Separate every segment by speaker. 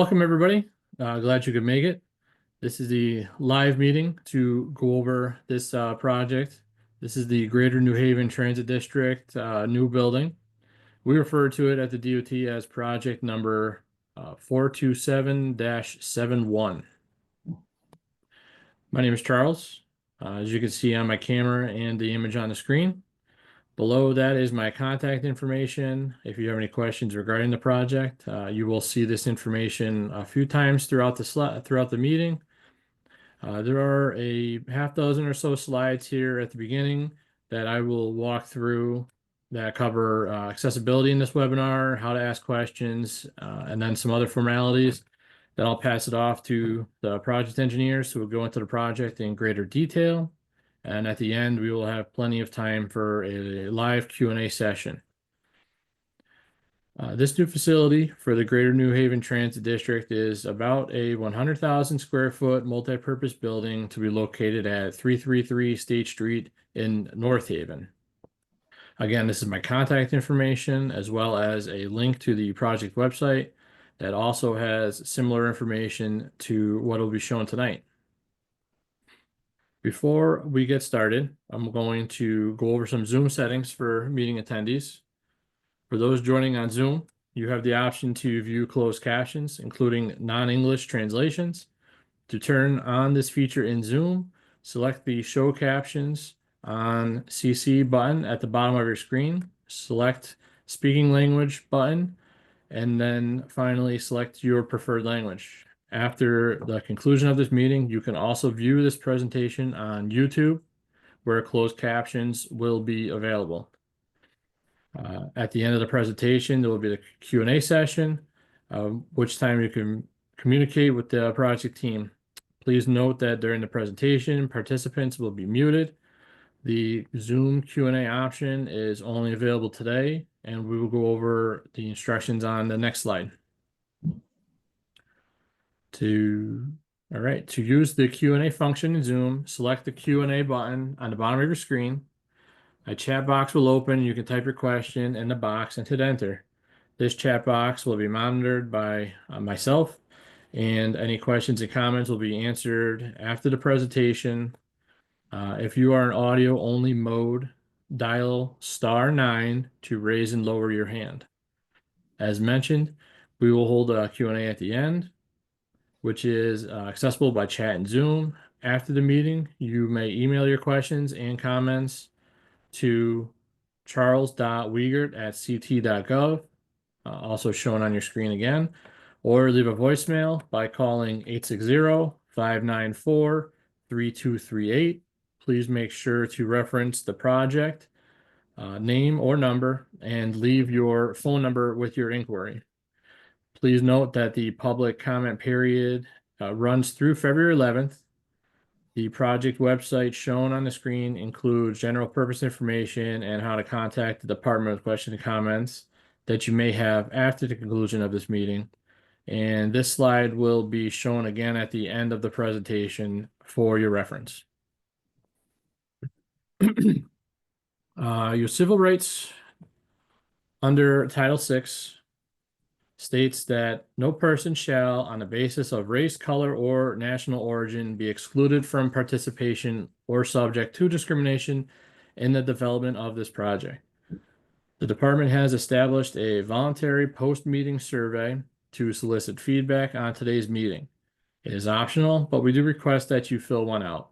Speaker 1: Welcome, everybody. Glad you could make it. This is the live meeting to go over this project. This is the Greater New Haven Transit District new building. We refer to it at the DOT as project number 427-71. My name is Charles. As you can see on my camera and the image on the screen, below that is my contact information. If you have any questions regarding the project, you will see this information a few times throughout the meeting. There are a half dozen or so slides here at the beginning that I will walk through that cover accessibility in this webinar, how to ask questions, and then some other formalities. Then I'll pass it off to the project engineers who will go into the project in greater detail. And at the end, we will have plenty of time for a live Q&A session. This new facility for the Greater New Haven Transit District is about a 100,000 square foot multi-purpose building to be located at 333 State Street in North Haven. Again, this is my contact information as well as a link to the project website that also has similar information to what will be shown tonight. Before we get started, I'm going to go over some Zoom settings for meeting attendees. For those joining on Zoom, you have the option to view closed captions, including non-English translations. To turn on this feature in Zoom, select the Show Captions on CC button at the bottom of your screen, select Speaking Language button, and then finally select your preferred language. After the conclusion of this meeting, you can also view this presentation on YouTube, where closed captions will be available. At the end of the presentation, there will be the Q&A session, which time you can communicate with the project team. Please note that during the presentation, participants will be muted. The Zoom Q&A option is only available today, and we will go over the instructions on the next slide. All right, to use the Q&A function in Zoom, select the Q&A button on the bottom of your screen. A chat box will open. You can type your question in the box and hit enter. This chat box will be monitored by myself, and any questions and comments will be answered after the presentation. If you are in audio only mode, dial *9 to raise and lower your hand. As mentioned, we will hold a Q&A at the end, which is accessible by chat and Zoom. After the meeting, you may email your questions and comments to charles.wiegert@ct.gov, also shown on your screen again, or leave a voicemail by calling 860-594-3238. Please make sure to reference the project name or number and leave your phone number with your inquiry. Please note that the public comment period runs through February 11th. The project website shown on the screen includes general purpose information and how to contact the department with questions and comments that you may have after the conclusion of this meeting. And this slide will be shown again at the end of the presentation for your reference. Your civil rights under Title VI states that no person shall, on the basis of race, color, or national origin, be excluded from participation or subject to discrimination in the development of this project. The department has established a voluntary post-meeting survey to solicit feedback on today's meeting. It is optional, but we do request that you fill one out.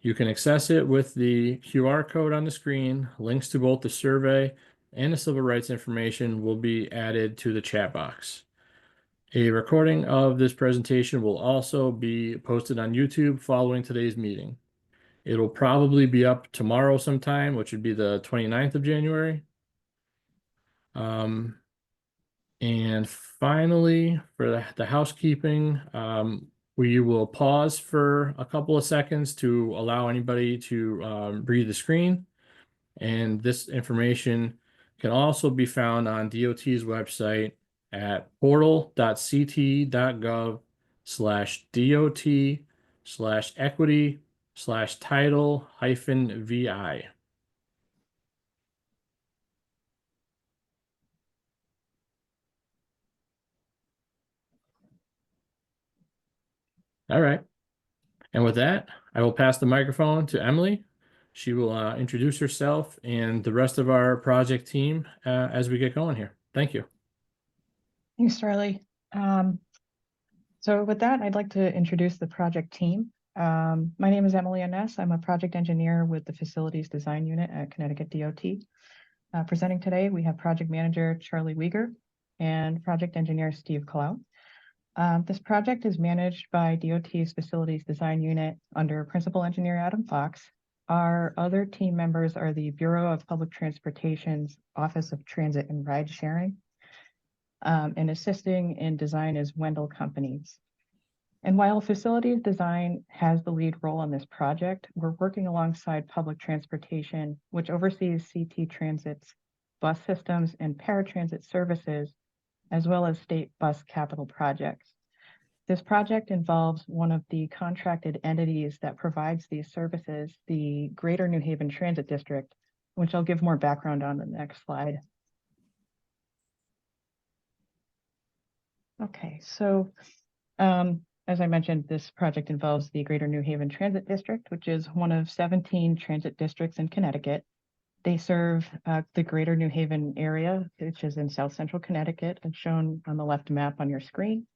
Speaker 1: You can access it with the QR code on the screen. Links to both the survey and the civil rights information will be added to the chat box. A recording of this presentation will also be posted on YouTube following today's meeting. It'll probably be up tomorrow sometime, which would be the 29th of January. And finally, for the housekeeping, we will pause for a couple of seconds to allow anybody to read the screen. And this information can also be found on DOT's website at portal.ct.gov/DOT/equity/title-VI. All right. And with that, I will pass the microphone to Emily. She will introduce herself and the rest of our project team as we get going here. Thank you.
Speaker 2: Thanks, Charlie. So with that, I'd like to introduce the project team. My name is Emily Anness. I'm a project engineer with the Facilities Design Unit at Connecticut DOT. Presenting today, we have project manager Charlie Wieger and project engineer Steve Kalau. This project is managed by DOT's Facilities Design Unit under Principal Engineer Adam Fox. Our other team members are the Bureau of Public Transportation's Office of Transit and Ride Sharing. And assisting in design is Wendell Companies. And while facilities design has the lead role on this project, we're working alongside public transportation, which oversees CT Transit's bus systems and paratransit services, as well as state bus capital projects. This project involves one of the contracted entities that provides these services, the Greater New Haven Transit District, which I'll give more background on the next slide. Okay, so as I mentioned, this project involves the Greater New Haven Transit District, which is one of 17 transit districts in Connecticut. They serve the Greater New Haven area, which is in South Central Connecticut, and shown on the left map on your screen,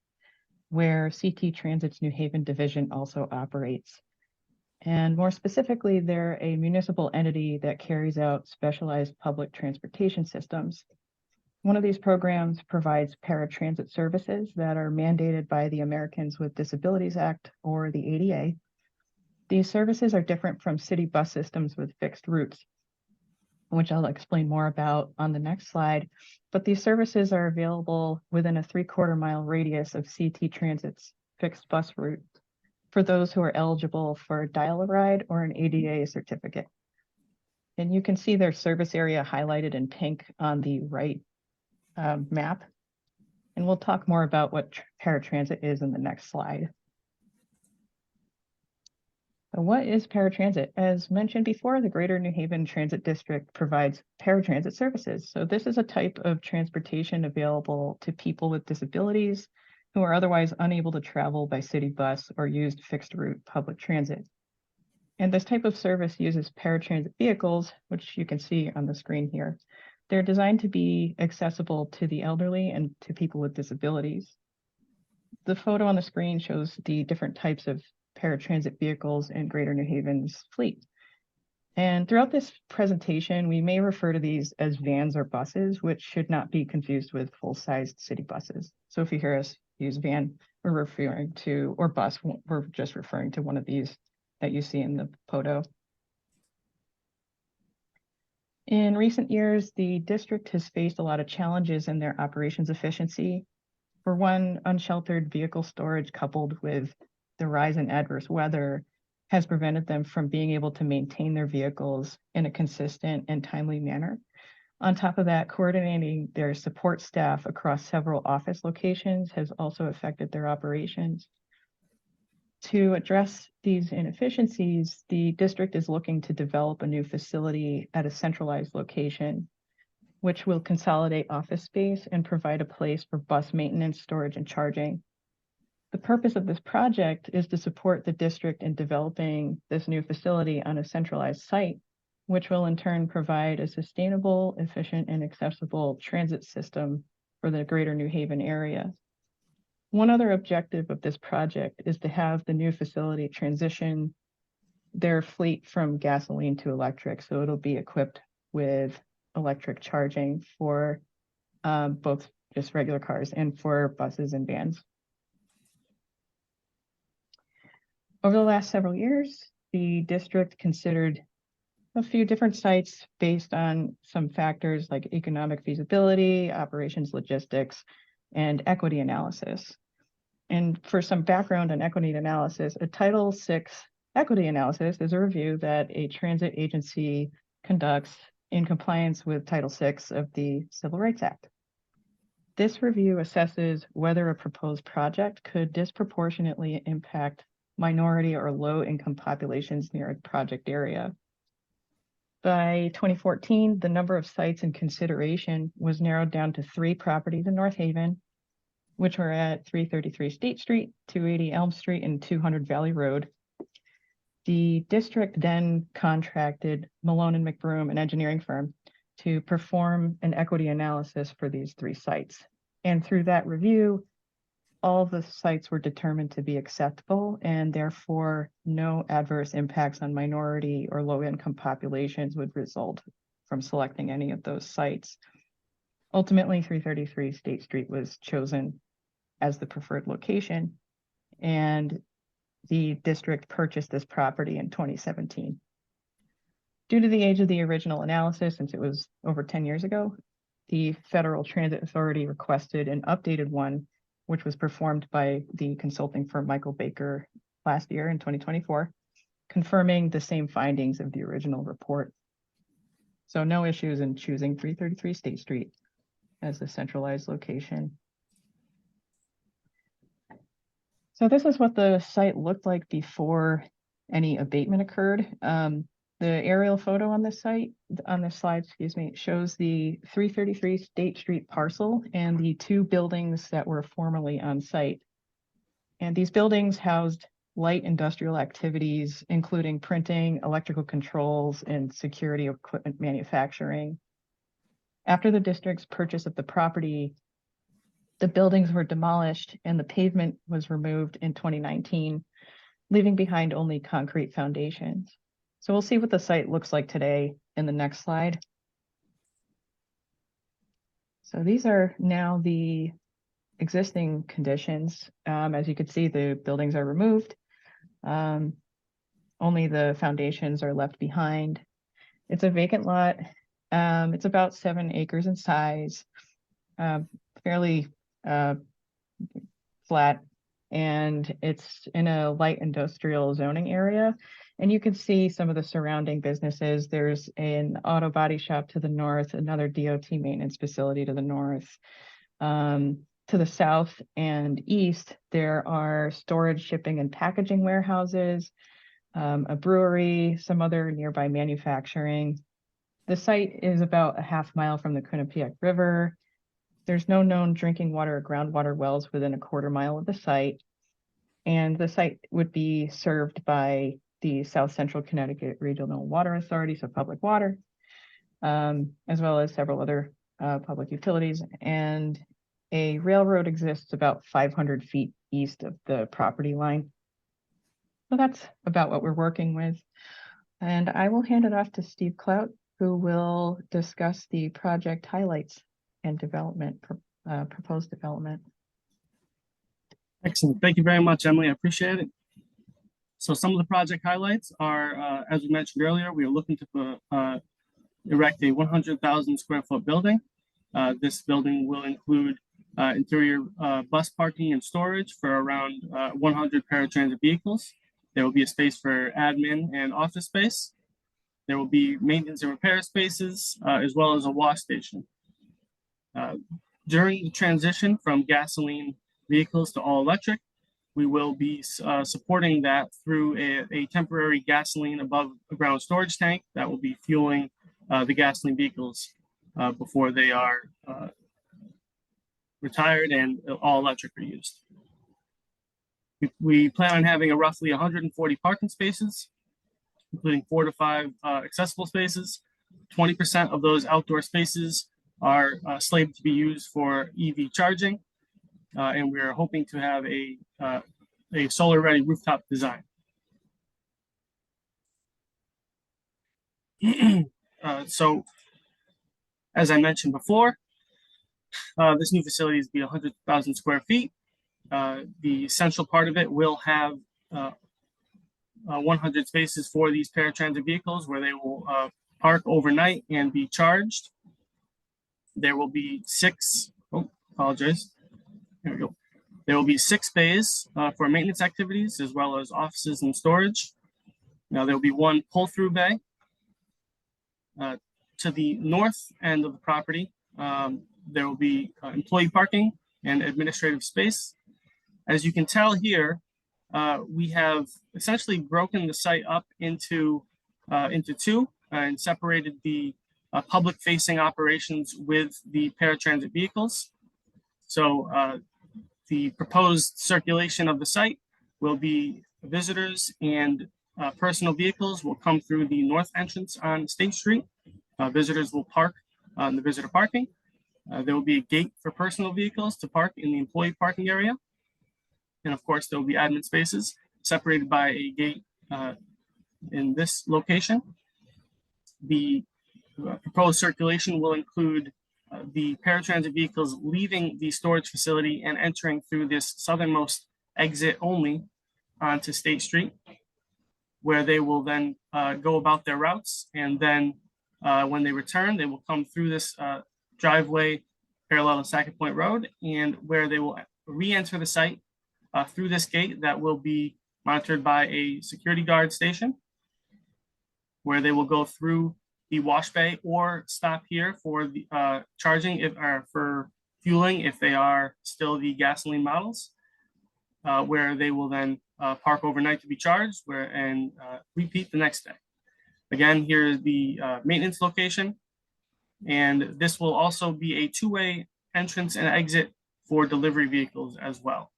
Speaker 2: where CT Transit's New Haven division also operates. And more specifically, they're a municipal entity that carries out specialized public transportation systems. One of these programs provides paratransit services that are mandated by the Americans with Disabilities Act, or the ADA. These services are different from city bus systems with fixed routes, which I'll explain more about on the next slide. But these services are available within a 3/4 mile radius of CT Transit's fixed bus route for those who are eligible for a dial-a-ride or an ADA certificate. And you can see their service area highlighted in pink on the right map. And we'll talk more about what paratransit is in the next slide. So what is paratransit? As mentioned before, the Greater New Haven Transit District provides paratransit services. So this is a type of transportation available to people with disabilities who are otherwise unable to travel by city bus or use fixed route public transit. And this type of service uses paratransit vehicles, which you can see on the screen here. They're designed to be accessible to the elderly and to people with disabilities. The photo on the screen shows the different types of paratransit vehicles in Greater New Haven's fleet. And throughout this presentation, we may refer to these as vans or buses, which should not be confused with full-sized city buses. So if you hear us use van, we're referring to, or bus, we're just referring to one of these that you see in the photo. In recent years, the district has faced a lot of challenges in their operations efficiency. For one, unsheltered vehicle storage coupled with the rise in adverse weather has prevented them from being able to maintain their vehicles in a consistent and timely manner. On top of that, coordinating their support staff across several office locations has also affected their operations. To address these inefficiencies, the district is looking to develop a new facility at a centralized location, which will consolidate office space and provide a place for bus maintenance, storage, and charging. The purpose of this project is to support the district in developing this new facility on a centralized site, which will in turn provide a sustainable, efficient, and accessible transit system for the Greater New Haven area. One other objective of this project is to have the new facility transition their fleet from gasoline to electric. So it'll be equipped with electric charging for both just regular cars and for buses and vans. Over the last several years, the district considered a few different sites based on some factors like economic feasibility, operations logistics, and equity analysis. And for some background on equity analysis, a Title VI equity analysis is a review that a transit agency conducts in compliance with Title VI of the Civil Rights Act. This review assesses whether a proposed project could disproportionately impact minority or low-income populations near a project area. By 2014, the number of sites in consideration was narrowed down to 3 properties in North Haven, which were at 333 State Street, 280 Elm Street, and 200 Valley Road. The district then contracted Malone and McBroom, an engineering firm, to perform an equity analysis for these 3 sites. And through that review, all the sites were determined to be acceptable, and therefore no adverse impacts on minority or low-income populations would result from selecting any of those sites. Ultimately, 333 State Street was chosen as the preferred location, and the district purchased this property in 2017. Due to the age of the original analysis, since it was over 10 years ago, the Federal Transit Authority requested an updated one, which was performed by the consulting firm Michael Baker last year in 2024, confirming the same findings of the original report. So no issues in choosing 333 State Street as the centralized location. So this is what the site looked like before any abatement occurred. The aerial photo on this slide, shows the 333 State Street parcel and the 2 buildings that were formerly on site. And these buildings housed light industrial activities, including printing, electrical controls, and security equipment manufacturing. After the district's purchase of the property, the buildings were demolished and the pavement was removed in 2019, leaving behind only concrete foundations. So we'll see what the site looks like today in the next slide. So these are now the existing conditions. As you can see, the buildings are removed. Only the foundations are left behind. It's a vacant lot. It's about 7 acres in size, fairly flat, and it's in a light industrial zoning area. And you can see some of the surrounding businesses. There's an auto body shop to the north, another DOT maintenance facility to the north. To the south and east, there are storage, shipping, and packaging warehouses, a brewery, some other nearby manufacturing. The site is about a half mile from the Quinnipiac River. There's no known drinking water or groundwater wells within a quarter mile of the site. And the site would be served by the South Central Connecticut Regional Water Authority, so public water, as well as several other public utilities. And a railroad exists about 500 feet east of the property line. So that's about what we're working with. And I will hand it off to Steve Clout, who will discuss the project highlights and development, proposed development.
Speaker 3: Excellent. Thank you very much, Emily. I appreciate it. So some of the project highlights are, as we mentioned earlier, we are looking to erect a 100,000 square foot building. This building will include interior bus parking and storage for around 100 paratransit vehicles. There will be a space for admin and office space. There will be maintenance and repair spaces, as well as a wash station. During the transition from gasoline vehicles to all electric, we will be supporting that through a temporary gasoline above ground storage tank that will be fueling the gasoline vehicles before they are retired and all electric are used. We plan on having a roughly 140 parking spaces, including 4 to 5 accessible spaces. 20% of those outdoor spaces are slated to be used for EV charging, and we're hoping to have a solar-ready rooftop design. So, as I mentioned before, this new facility is 100,000 square feet. The central part of it will have 100 spaces for these paratransit vehicles where they will park overnight and be charged. There will be 6, apologize. There we go. There will be 6 bays for maintenance activities as well as offices and storage. Now there will be 1 pull-through bay. To the north end of the property, there will be employee parking and administrative space. As you can tell here, we have essentially broken the site up into 2 and separated the public-facing operations with the paratransit vehicles. So The proposed circulation of the site will be visitors and personal vehicles will come through the north entrance on State Street. Visitors will park in the visitor parking. There will be a gate for personal vehicles to park in the employee parking area. And of course, there will be admin spaces separated by a gate in this location. The proposed circulation will include the paratransit vehicles leaving the storage facility and entering through this southernmost exit only onto State Street, where they will then go about their routes. And then when they return, they will come through this driveway parallel to Sackett Point Road, and where they will re-enter the site through this gate that will be monitored by a security guard station, where they will go through the wash bay or stop here for the charging or for fueling if they are still the gasoline models, where they will then park overnight to be charged and repeat the next day. Again, here is the maintenance location, and this will also be a two-way entrance and exit for delivery vehicles as well.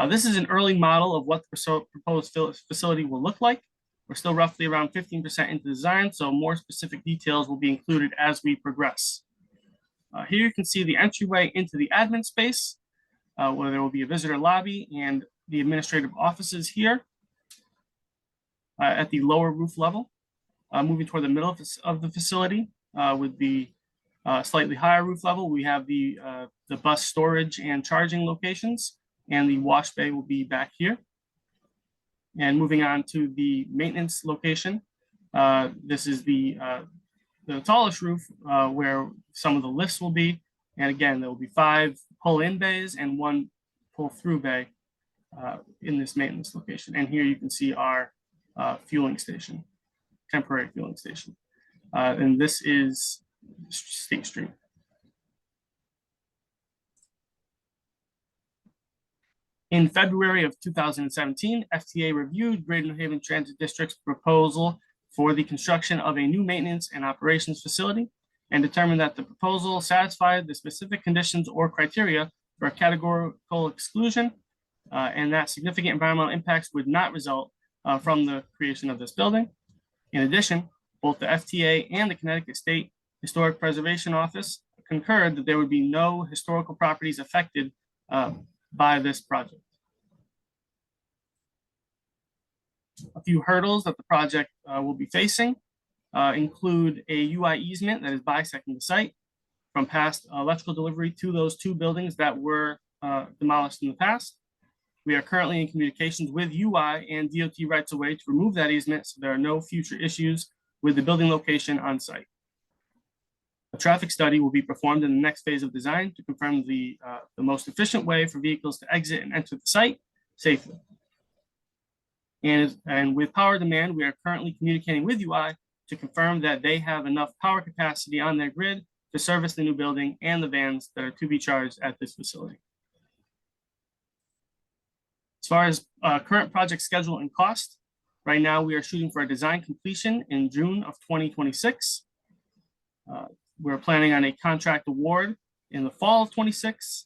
Speaker 3: This is an early model of what the proposed facility will look like. We're still roughly around 15% into design, so more specific details will be included as we progress. Here you can see the entryway into the admin space, where there will be a visitor lobby and the administrative offices here at the lower roof level. Moving toward the middle of the facility with the slightly higher roof level, we have the bus storage and charging locations, and the wash bay will be back here. And moving on to the maintenance location, this is the tallest roof where some of the lifts will be. And again, there will be 5 pull-in bays and 1 pull-through bay in this maintenance location. And here you can see our fueling station, temporary fueling station. And this is State Street. In February of 2017, FTA reviewed Greater New Haven Transit District's proposal for the construction of a new maintenance and operations facility and determined that the proposal satisfied the specific conditions or criteria for a categorical exclusion and that significant environmental impacts would not result from the creation of this building. In addition, both the FTA and the Connecticut State Historic Preservation Office concurred that there would be no historical properties affected by this project. A few hurdles that the project will be facing include a UI easement that is bisecting the site from past electrical delivery to those 2 buildings that were demolished in the past. We are currently in communications with UI and DOT rights of way to remove that easement so there are no future issues with the building location on site. A traffic study will be performed in the next phase of design to confirm the most efficient way for vehicles to exit and enter the site safely. And with power demand, we are currently communicating with UI to confirm that they have enough power capacity on their grid to service the new building and the vans that are to be charged at this facility. As far as current project schedule and cost, right now we are shooting for a design completion in June of 2026. We're planning on a contract award in the fall of 26,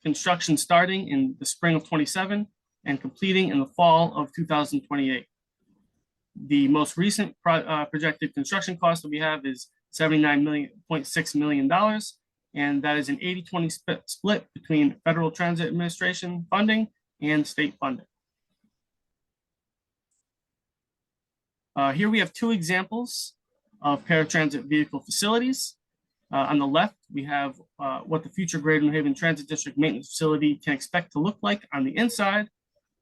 Speaker 3: construction starting in the spring of 27, and completing in the fall of 2028. The most recent projected construction cost that we have is $79.6 million, and that is an 80-20 split between Federal Transit Administration funding and state funding. Here we have 2 examples of paratransit vehicle facilities. On the left, we have what the future Greater New Haven Transit District maintenance facility can expect to look like on the inside.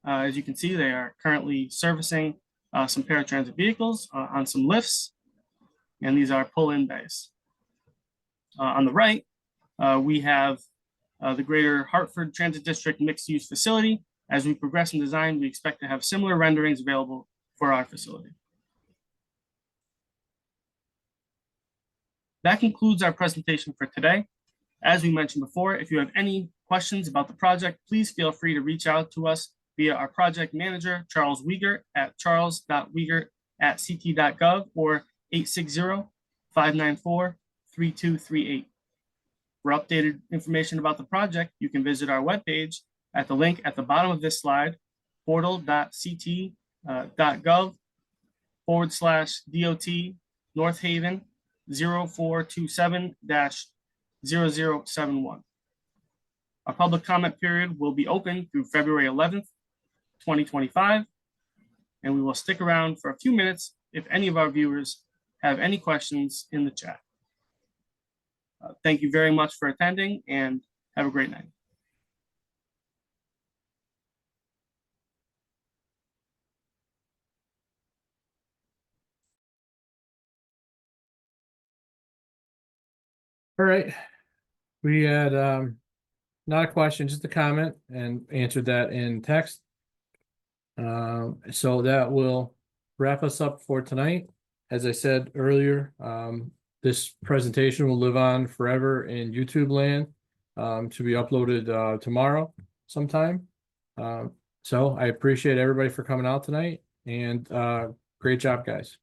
Speaker 3: As you can see, they are currently servicing some paratransit vehicles on some lifts, and these are pull-in bays. On the right, we have the Greater Hartford Transit District mixed-use facility. As we progress in design, we expect to have similar renderings available for our facility. That concludes our presentation for today. As we mentioned before, if you have any questions about the project, please feel free to reach out to us via our project manager, Charles Wiegert, at charles.wiegert@ct.gov or 860-594-5600. 3238. For updated information about the project, you can visit our webpage at the link at the bottom of this slide, portal.ct.gov/DOT North Haven 0427-0071. Our public comment period will be open through February 11th, 2025, and we will stick around for a few minutes if any of our viewers have any questions in the chat. Thank you very much for attending and have a great night.
Speaker 1: All right. We had not a question, just a comment, and answered that in text. So that will wrap us up for tonight. As I said earlier, this presentation will live on forever in YouTube land, to be uploaded tomorrow sometime. So I appreciate everybody for coming out tonight, and great job, guys.